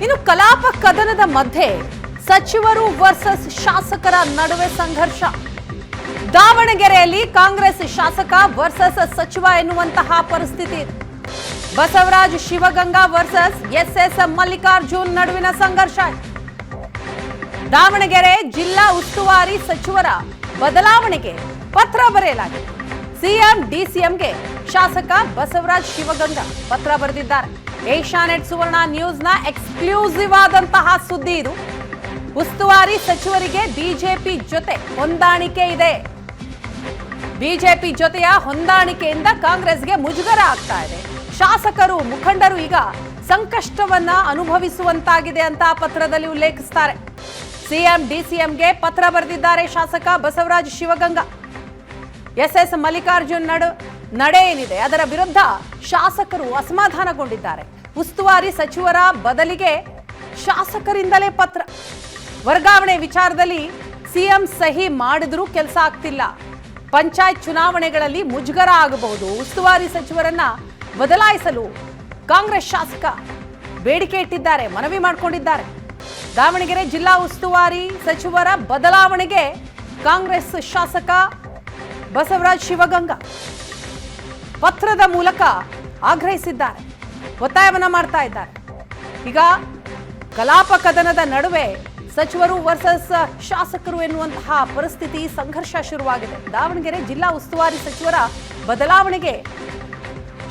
ಇನ್ನು ಕಲಾಪ ಕದನದ ಮಧ್ಯೆ ಸಚಿವರು ವರ್ಸಸ್ ಶಾಸಕರ ನಡುವೆ ಸಂಘರ್ಷ. ದಾವಣಗೆರೆಯಲ್ಲಿ ಕಾಂಗ್ರೆಸ್ ಶಾಸಕ ವರ್ಸಸ್ ಸಚಿವ ಎನ್ನುವಂತಹ ಪರಿಸ್ಥಿತಿ ಇದೆ. ಬಸವರಾಜ್ ಶಿವಗಂಗಾ ವರ್ಸಸ್ ಎಸ್ ಮಲ್ಲಿಕಾರ್ಜುನ್ ನಡುವಿನ ಸಂಘರ್ಷ. ದಾವಣಗೆರೆ ಜಿಲ್ಲಾ ಉಸ್ತುವಾರಿ ಸಚಿವರ ಬದಲಾವಣೆಗೆ ಪತ್ರ ಬರೆಯಲಾಗಿದೆ. ಸಿಎಂ ಡಿಸಿಎಂಗೆ ಶಾಸಕ ಬಸವರಾಜ್ ಶಿವಗಂಗಾ ಪತ್ರ ಬರೆದಿದ್ದಾರೆ. ಏಷ್ಯಾನೆಟ್ ಸುವರ್ಣ ನ್ಯೂಸ್ನ ಎಕ್ಸ್ಕ್ಲೂಸಿವ್ ಆದಂತಹ ಸುದ್ದಿ ಇದು. ಉಸ್ತುವಾರಿ ಸಚಿವರಿಗೆ ಬಿಜೆಪಿ ಜೊತೆ ಹೊಂದಾಣಿಕೆ ಇದೆ. ಬಿಜೆಪಿ ಜೊತೆಯ ಹೊಂದಾಣಿಕೆಯಿಂದ ಕಾಂಗ್ರೆಸ್ಗೆ ಮುಜುಗರ ಆಗ್ತಾ ಇದೆ. ಶಾಸಕರು ಮುಖಂಡರು ಈಗ ಸಂಕಷ್ಟವನ್ನ ಅನುಭವಿಸುವಂತಾಗಿದೆ ಅಂತ ಪತ್ರದಲ್ಲಿ ಉಲ್ಲೇಖಿಸುತ್ತಾರೆ. ಸಿಎಂ ಡಿಸಿಎಂಗೆ ಪತ್ರ ಬರೆದಿದ್ದಾರೆ ಶಾಸಕ ಬಸವರಾಜ್ ಶಿವಗಂಗಾ. ಎಸ್ ಮಲ್ಲಿಕಾರ್ಜುನ್ ನಡೆ ಏನಿದೆ ಅದರ ವಿರುದ್ಧ ಶಾಸಕರು ಅಸಮಾಧಾನಗೊಂಡಿದ್ದಾರೆ. ಉಸ್ತುವಾರಿ ಸಚಿವರ ಬದಲಿಗೆ ಶಾಸಕರಿಂದಲೇ ಪತ್ರ. ವರ್ಗಾವಣೆ ವಿಚಾರದಲ್ಲಿ ಸಿಎಂ ಸಹಿ ಮಾಡಿದ್ರೂ ಕೆಲಸ ಆಗ್ತಿಲ್ಲ. ಪಂಚಾಯತ್ ಚುನಾವಣೆಗಳಲ್ಲಿ ಮುಜುಗರ ಆಗಬಹುದು. ಉಸ್ತುವಾರಿ ಸಚಿವರನ್ನ ಬದಲಾಯಿಸಲು ಕಾಂಗ್ರೆಸ್ ಶಾಸಕ ಬೇಡಿಕೆ ಇಟ್ಟಿದ್ದಾರೆ, ಮನವಿ ಮಾಡಿಕೊಂಡಿದ್ದಾರೆ. ದಾವಣಗೆರೆ ಜಿಲ್ಲಾ ಉಸ್ತುವಾರಿ ಸಚಿವರ ಬದಲಾವಣೆಗೆ ಕಾಂಗ್ರೆಸ್ ಶಾಸಕ ಬಸವರಾಜ್ ಶಿವಗಂಗಾ ಪತ್ರದ ಮೂಲಕ ಆಗ್ರಹಿಸಿದ್ದಾರೆ, ಒತ್ತಾಯವನ್ನ ಮಾಡ್ತಾ ಇದ್ದಾರೆ. ಈಗ ಕಲಾಪ ಕದನದ ನಡುವೆ ಸಚಿವರು ವರ್ಸಸ್ ಶಾಸಕರು ಎನ್ನುವಂತಹ ಪರಿಸ್ಥಿತಿ, ಸಂಘರ್ಷ ಶುರುವಾಗಿದೆ. ದಾವಣಗೆರೆ ಜಿಲ್ಲಾ ಉಸ್ತುವಾರಿ ಸಚಿವರ ಬದಲಾವಣೆಗೆ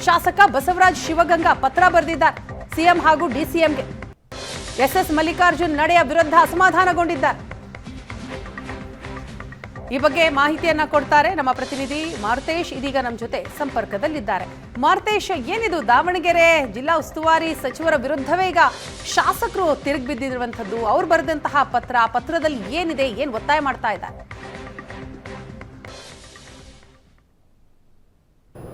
ಶಾಸಕ ಬಸವರಾಜ್ ಶಿವಗಂಗಾ ಪತ್ರ ಬರೆದಿದ್ದಾರೆ ಸಿಎಂ ಹಾಗೂ ಡಿಸಿಎಂಗೆ. ಎಸ್ ಮಲ್ಲಿಕಾರ್ಜುನ್ ನಡೆಯ ವಿರುದ್ಧ ಅಸಮಾಧಾನಗೊಂಡಿದ್ದಾರೆ. ಈ ಬಗ್ಗೆ ಮಾಹಿತಿಯನ್ನ ಕೊಡ್ತಾರೆ ನಮ್ಮ ಪ್ರತಿನಿಧಿ ಮಾರುತೇಶ್, ಇದೀಗ ನಮ್ಮ ಜೊತೆ ಸಂಪರ್ಕದಲ್ಲಿದ್ದಾರೆ. ಮಾರುತೇಶ್, ಏನಿದು ದಾವಣಗೆರೆ ಜಿಲ್ಲಾ ಉಸ್ತುವಾರಿ ಸಚಿವರ ವಿರುದ್ಧವೇ ಈಗ ಶಾಸಕರು ತಿರುಗಿ ಬಿದ್ದಿರುವಂತದ್ದು? ಅವ್ರು ಬರೆದಂತಹ ಪತ್ರ, ಆ ಪತ್ರದಲ್ಲಿ ಏನಿದೆ, ಏನ್ ಒತ್ತಾಯ ಮಾಡ್ತಾ ಇದ್ದಾರೆ?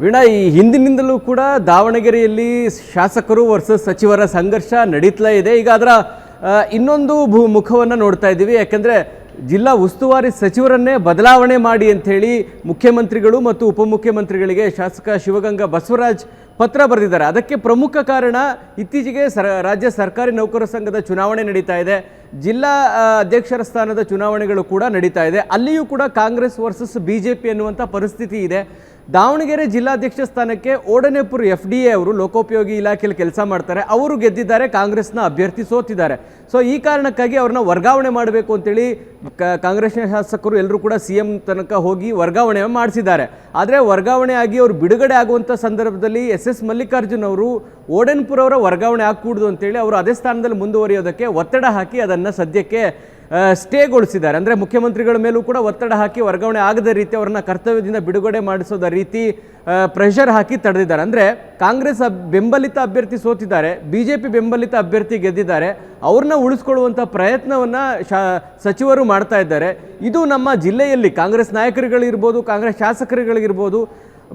ವೀಣಾ, ಈ ಹಿಂದಿನಿಂದಲೂ ಕೂಡ ದಾವಣಗೆರೆಯಲ್ಲಿ ಶಾಸಕರು ವರ್ಸಸ್ ಸಚಿವರ ಸಂಘರ್ಷ ನಡೀತಾ ಇದೆ. ಈಗ ಅದರ ಇನ್ನೊಂದು ಮುಖವನ್ನು ನೋಡ್ತಾ ಇದ್ದೀವಿ. ಯಾಕಂದರೆ ಜಿಲ್ಲಾ ಉಸ್ತುವಾರಿ ಸಚಿವರನ್ನೇ ಬದಲಾವಣೆ ಮಾಡಿ ಅಂಥೇಳಿ ಮುಖ್ಯಮಂತ್ರಿಗಳು ಮತ್ತು ಉಪಮುಖ್ಯಮಂತ್ರಿಗಳಿಗೆ ಶಾಸಕ ಶಿವಗಂಗಾ ಬಸವರಾಜ್ ಪತ್ರ ಬರೆದಿದ್ದಾರೆ. ಅದಕ್ಕೆ ಪ್ರಮುಖ ಕಾರಣ ಇತ್ತೀಚೆಗೆ ರಾಜ್ಯ ಸರ್ಕಾರಿ ನೌಕರರ ಸಂಘದ ಚುನಾವಣೆ ನಡೀತಾ ಇದೆ. ಜಿಲ್ಲಾ ಅಧ್ಯಕ್ಷರ ಸ್ಥಾನದ ಚುನಾವಣೆಗಳು ಕೂಡ ನಡೀತಾ ಇದೆ. ಅಲ್ಲಿಯೂ ಕೂಡ ಕಾಂಗ್ರೆಸ್ ವರ್ಸಸ್ ಬಿಜೆಪಿ ಅನ್ನುವಂಥ ಪರಿಸ್ಥಿತಿ ಇದೆ. ದಾವಣಗೆರೆ ಜಿಲ್ಲಾಧ್ಯಕ್ಷ ಸ್ಥಾನಕ್ಕೆ ಓಡನೆಪುರ್ FDA ಅವರು ಲೋಕೋಪಯೋಗಿ ಇಲಾಖೆಯಲ್ಲಿ ಕೆಲಸ ಮಾಡ್ತಾರೆ. ಅವರು ಗೆದ್ದಿದ್ದಾರೆ, ಕಾಂಗ್ರೆಸ್ನ ಅಭ್ಯರ್ಥಿ ಸೋತಿದ್ದಾರೆ. ಸೊ ಈ ಕಾರಣಕ್ಕಾಗಿ ಅವ್ರನ್ನ ವರ್ಗಾವಣೆ ಮಾಡಬೇಕು ಅಂತೇಳಿ ಕಾಂಗ್ರೆಸ್ನ ಶಾಸಕರು ಎಲ್ಲರೂ ಕೂಡ CM ತನಕ ಹೋಗಿ ವರ್ಗಾವಣೆ ಮಾಡಿಸಿದ್ದಾರೆ. ಆದರೆ ವರ್ಗಾವಣೆ ಆಗಿ ಅವರು ಬಿಡುಗಡೆ ಆಗುವಂಥ ಸಂದರ್ಭದಲ್ಲಿ ಎಸ್ ಮಲ್ಲಿಕಾರ್ಜುನ್ ಅವರು ಓಡನ್ಪುರ್ ಅವರ ವರ್ಗಾವಣೆ ಆಗಕೂಡದು ಅಂತೇಳಿ ಅವರು ಅದೇ ಸ್ಥಾನದಲ್ಲಿ ಮುಂದುವರಿಯೋದಕ್ಕೆ ಒತ್ತಡ ಹಾಕಿ ಅದನ್ನು ಸದ್ಯಕ್ಕೆ ಸ್ಟೇಗೊಳಿಸಿದ್ದಾರೆ. ಅಂದರೆ ಮುಖ್ಯಮಂತ್ರಿಗಳ ಮೇಲೂ ಕೂಡ ಒತ್ತಡ ಹಾಕಿ ವರ್ಗಾವಣೆ ಆಗದ ರೀತಿ ಅವರನ್ನ ಕರ್ತವ್ಯದಿಂದ ಬಿಡುಗಡೆ ಮಾಡಿಸೋದ ರೀತಿ ಪ್ರೆಷರ್ ಹಾಕಿ ತಡೆದಿದ್ದಾರೆ. ಅಂದರೆ ಕಾಂಗ್ರೆಸ್ ಬೆಂಬಲಿತ ಅಭ್ಯರ್ಥಿ ಸೋತಿದ್ದಾರೆ, BJP ಬೆಂಬಲಿತ ಅಭ್ಯರ್ಥಿ ಗೆದ್ದಿದ್ದಾರೆ. ಅವ್ರನ್ನ ಉಳಿಸ್ಕೊಳ್ಳುವಂಥ ಪ್ರಯತ್ನವನ್ನು ಸಚಿವರು ಮಾಡ್ತಾ ಇದ್ದಾರೆ. ಇದು ನಮ್ಮ ಜಿಲ್ಲೆಯಲ್ಲಿ ಕಾಂಗ್ರೆಸ್ ನಾಯಕರುಗಳಿರ್ಬೋದು, ಕಾಂಗ್ರೆಸ್ ಶಾಸಕರುಗಳಿರ್ಬೋದು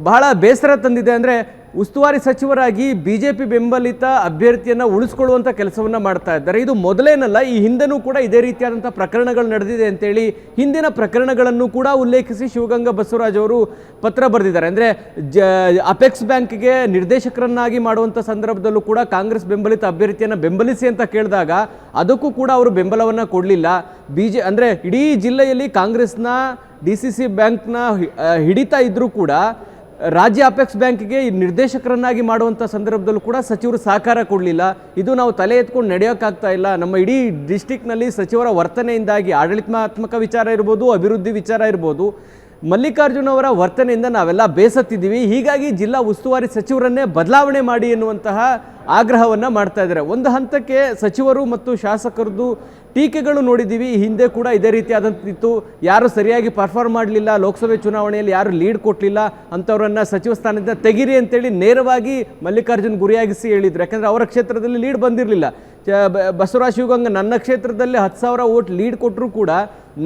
ಬಹಳ ಬೇಸರ ತಂದಿದೆ. ಅಂದರೆ ಉಸ್ತುವಾರಿ ಸಚಿವರಾಗಿ BJP ಬೆಂಬಲಿತ ಅಭ್ಯರ್ಥಿಯನ್ನು ಉಳಿಸ್ಕೊಳ್ಳುವಂಥ ಕೆಲಸವನ್ನು ಮಾಡ್ತಾ ಇದ್ದಾರೆ. ಇದು ಮೊದಲೇನಲ್ಲ, ಈ ಹಿಂದೆನೂ ಕೂಡ ಇದೇ ರೀತಿಯಾದಂಥ ಪ್ರಕರಣಗಳು ನಡೆದಿದೆ ಅಂತೇಳಿ ಹಿಂದಿನ ಪ್ರಕರಣಗಳನ್ನು ಕೂಡ ಉಲ್ಲೇಖಿಸಿ ಶಿವಗಂಗಾ ಬಸವರಾಜ್ ಅವರು ಪತ್ರ ಬರೆದಿದ್ದಾರೆ. ಅಂದರೆ ಅಪೆಕ್ಸ್ ಬ್ಯಾಂಕ್ಗೆ ನಿರ್ದೇಶಕರನ್ನಾಗಿ ಮಾಡುವಂಥ ಸಂದರ್ಭದಲ್ಲೂ ಕೂಡ ಕಾಂಗ್ರೆಸ್ ಬೆಂಬಲಿತ ಅಭ್ಯರ್ಥಿಯನ್ನು ಬೆಂಬಲಿಸಿ ಅಂತ ಕೇಳಿದಾಗ ಅದಕ್ಕೂ ಕೂಡ ಅವರು ಬೆಂಬಲವನ್ನು ಕೊಡಲಿಲ್ಲ. ಅಂದರೆ ಇಡೀ ಜಿಲ್ಲೆಯಲ್ಲಿ ಕಾಂಗ್ರೆಸ್ನ DCC ಬ್ಯಾಂಕ್ನ ಹಿಡಿತಾ ಇದ್ದರೂ ಕೂಡ ರಾಜ್ಯ ಅಪೆಕ್ಸ್ ಬ್ಯಾಂಕ್ಗೆ ನಿರ್ದೇಶಕರನ್ನಾಗಿ ಮಾಡುವಂಥ ಸಂದರ್ಭದಲ್ಲೂ ಕೂಡ ಸಚಿವರು ಸಹಕಾರ ಕೊಡಲಿಲ್ಲ. ಇದು ನಾವು ತಲೆ ಎತ್ಕೊಂಡು ನಡೆಯೋಕ್ಕಾಗ್ತಾ ಇಲ್ಲ. ನಮ್ಮ ಇಡೀ ಡಿಸ್ಟಿಕ್ನಲ್ಲಿ ಸಚಿವರ ವರ್ತನೆಯಿಂದಾಗಿ ಆಡಳಿತಾತ್ಮಕ ವಿಚಾರ ಇರ್ಬೋದು, ಅಭಿವೃದ್ಧಿ ವಿಚಾರ ಇರ್ಬೋದು, ಮಲ್ಲಿಕಾರ್ಜುನ್ ಅವರ ವರ್ತನೆಯಿಂದ ನಾವೆಲ್ಲ ಬೇಸತ್ತಿದ್ದೀವಿ. ಹೀಗಾಗಿ ಜಿಲ್ಲಾ ಉಸ್ತುವಾರಿ ಸಚಿವರನ್ನೇ ಬದಲಾವಣೆ ಮಾಡಿ ಎನ್ನುವಂತಹ ಆಗ್ರಹವನ್ನು ಮಾಡ್ತಾ ಇದ್ದಾರೆ. ಒಂದು ಹಂತಕ್ಕೆ ಸಚಿವರು ಮತ್ತು ಶಾಸಕರದ್ದು ಟೀಕೆಗಳು ನೋಡಿದ್ದೀವಿ. ಹಿಂದೆ ಕೂಡ ಇದೇ ರೀತಿಯಾದಂತಿತ್ತು. ಯಾರು ಸರಿಯಾಗಿ ಪರ್ಫಾರ್ಮ್ ಮಾಡಲಿಲ್ಲ, ಲೋಕಸಭೆ ಚುನಾವಣೆಯಲ್ಲಿ ಯಾರು ಲೀಡ್ ಕೊಟ್ಟಲಿಲ್ಲ ಅಂಥವ್ರನ್ನ ಸಚಿವ ಸ್ಥಾನದಿಂದ ತೆಗಿರಿ ಅಂತೇಳಿ ನೇರವಾಗಿ ಮಲ್ಲಿಕಾರ್ಜುನ್ ಗುರಿಯಾಗಿಸಿ ಹೇಳಿದರು. ಯಾಕಂದರೆ ಅವರ ಕ್ಷೇತ್ರದಲ್ಲಿ ಲೀಡ್ ಬಂದಿರಲಿಲ್ಲ. ಬಸವರಾಜ್ ಶಿವಗಂಗಾ ನನ್ನ ಕ್ಷೇತ್ರದಲ್ಲಿ 10,000 ವೋಟ್ ಲೀಡ್ ಕೊಟ್ಟರೂ ಕೂಡ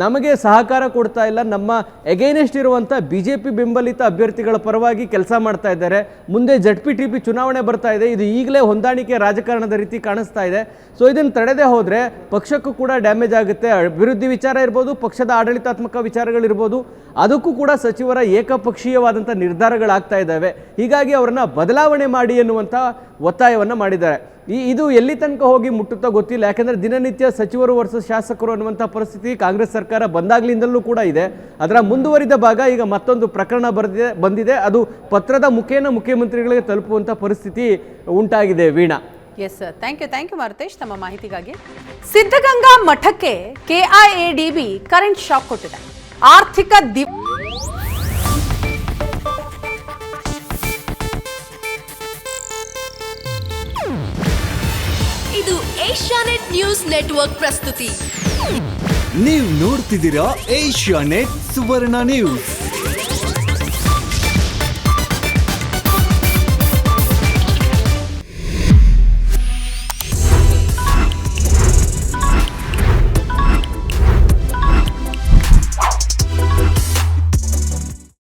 ನಮಗೆ ಸಹಕಾರ ಕೊಡ್ತಾ ಇಲ್ಲ, ನಮ್ಮ ಎಗೈನೆಸ್ಟ್ ಇರುವಂಥ BJP ಬೆಂಬಲಿತ ಅಭ್ಯರ್ಥಿಗಳ ಪರವಾಗಿ ಕೆಲಸ ಮಾಡ್ತಾ ಇದ್ದಾರೆ. ಮುಂದೆ ZPTP ಚುನಾವಣೆ ಬರ್ತಾ ಇದೆ. ಇದು ಈಗಲೇ ಹೊಂದಾಣಿಕೆ ರಾಜಕಾರಣದ ರೀತಿ ಕಾಣಿಸ್ತಾ ಇದೆ. ಸೊ ಇದನ್ನು ತಡೆದೇ ಹೋದರೆ ಪಕ್ಷಕ್ಕೂ ಕೂಡ ಡ್ಯಾಮೇಜ್ ಆಗುತ್ತೆ. ಅಭಿವೃದ್ಧಿ ವಿಚಾರ ಇರ್ಬೋದು, ಪಕ್ಷದ ಆಡಳಿತಾತ್ಮಕ ವಿಚಾರಗಳಿರ್ಬೋದು, ಅದಕ್ಕೂ ಕೂಡ ಸಚಿವರ ಏಕಪಕ್ಷೀಯವಾದಂಥ ನಿರ್ಧಾರಗಳಾಗ್ತಾ ಇದ್ದಾವೆ. ಹೀಗಾಗಿ ಅವರನ್ನು ಬದಲಾವಣೆ ಮಾಡಿ ಎನ್ನುವಂಥ ಒತ್ತಾಯವನ್ನು ಮಾಡಿದ್ದಾರೆ. ಇದು ಎಲ್ಲಿ ತನಕ ಹೋಗಿ ಮುಟ್ಟುತ್ತಾ ಗೊತ್ತಿಲ್ಲ. ಯಾಕಂದರೆ ದಿನನಿತ್ಯ ಸಚಿವರು ವರ್ಸಸ್ ಶಾಸಕರು ಅನ್ನುವಂಥ ಪರಿಸ್ಥಿತಿ ಕಾಂಗ್ರೆಸ್ ಸರ್ಕಾರ ಬಂದಾಗ್ಲಿಂದಲೂ ಕೂಡ ಇದೆ. ಅದರ ಮುಂದುವರಿದ ಭಾಗ ಈಗ ಮತ್ತೊಂದು ಪ್ರಕರಣ ಬಂದಿದೆ. ಅದು ಪತ್ರದ ಮುಖೇನ ಮುಖ್ಯಮಂತ್ರಿಗಳಿಗೆ ತಲುಪುವಂಥ ಪರಿಸ್ಥಿತಿ ಉಂಟಾಗಿದೆ. Veena. Yes sir, thank you Marutesh ತಮ್ಮ ಮಾಹಿತಿಗಾಗಿ. ಸಿದ್ಧಗಂಗಾ ಮಠಕ್ಕೆ ಕೆಐಎಡಿಬಿ ಕರೆಂಟ್ ಶಾಕ್ ಕೊಟ್ಟಿದೆ. ಆರ್ಥಿಕ ಇದು ಏಷ್ಯಾನೆಟ್ ನ್ಯೂಸ್ ನೆಟ್ವರ್ಕ್ ಪ್ರಸ್ತುತಿ. ನೀವು ನೋಡ್ತಿದ್ದೀರಾ ಏಷ್ಯಾನೆಟ್ ಸುವರ್ಣ ನ್ಯೂಸ್.